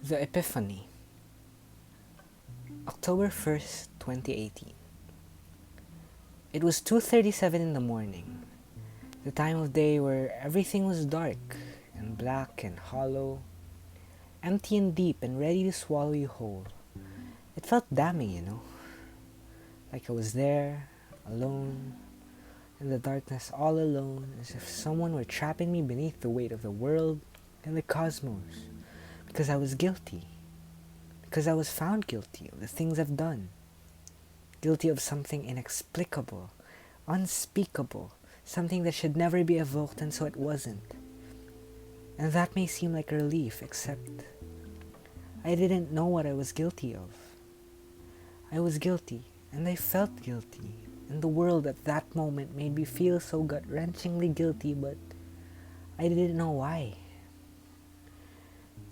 The Epiphany, October 1st, 2018. It was 2:37 in the morning, the time of day where everything was dark and black and hollow, empty and deep and ready to swallow you whole. It felt damning, like I was there, alone, in the darkness all alone, as if someone were trapping me beneath the weight of the world and the cosmos, because I was guilty. Because I was found guilty of the things I've done. Guilty of something inexplicable, unspeakable, something that should never be evoked, and so it wasn't. And that may seem like a relief, except I didn't know what I was guilty of. I was guilty, and I felt guilty, and the world at that moment made me feel so gut-wrenchingly guilty, but I didn't know why.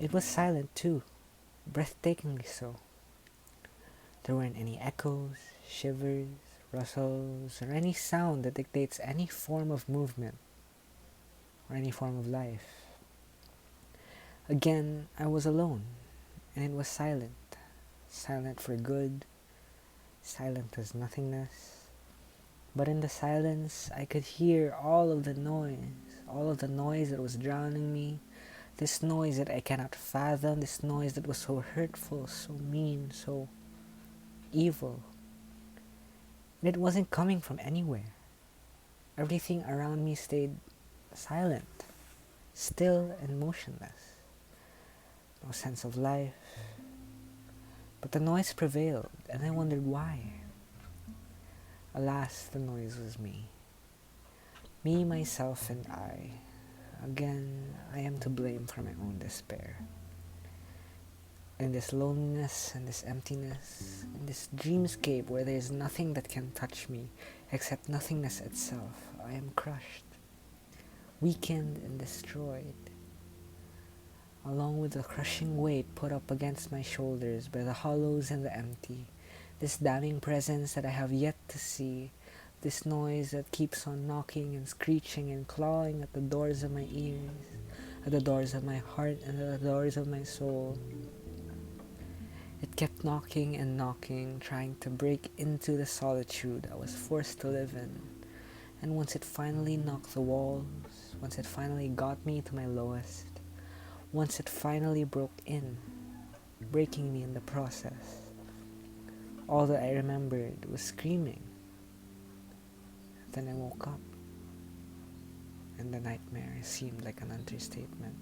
It was silent too, breathtakingly so. There weren't any echoes, shivers, rustles, or any sound that dictates any form of movement or any form of life. Again, I was alone, and it was silent. Silent for good, silent as nothingness. But in the silence, I could hear all of the noise that was drowning me, this noise that I cannot fathom, this noise that was so hurtful, so mean, so evil. And it wasn't coming from anywhere. Everything around me stayed silent, still and motionless. No sense of life. But the noise prevailed, and I wondered why. Alas, the noise was me. Me, myself, and I. Again, I am to blame for my own despair. In this loneliness and this emptiness, in this dreamscape where there is nothing that can touch me except nothingness itself, I am crushed, weakened and destroyed, along with the crushing weight put up against my shoulders by the hollows and the empty, this damning presence that I have yet to see, this noise that keeps on knocking and screeching and clawing at the doors of my ears, at the doors of my heart and at the doors of my soul. It kept knocking and knocking, trying to break into the solitude I was forced to live in. And once it finally knocked the walls, once it finally got me to my lowest, once it finally broke in, breaking me in the process, all that I remembered was screaming. Then I woke up, and the nightmare seemed like an understatement.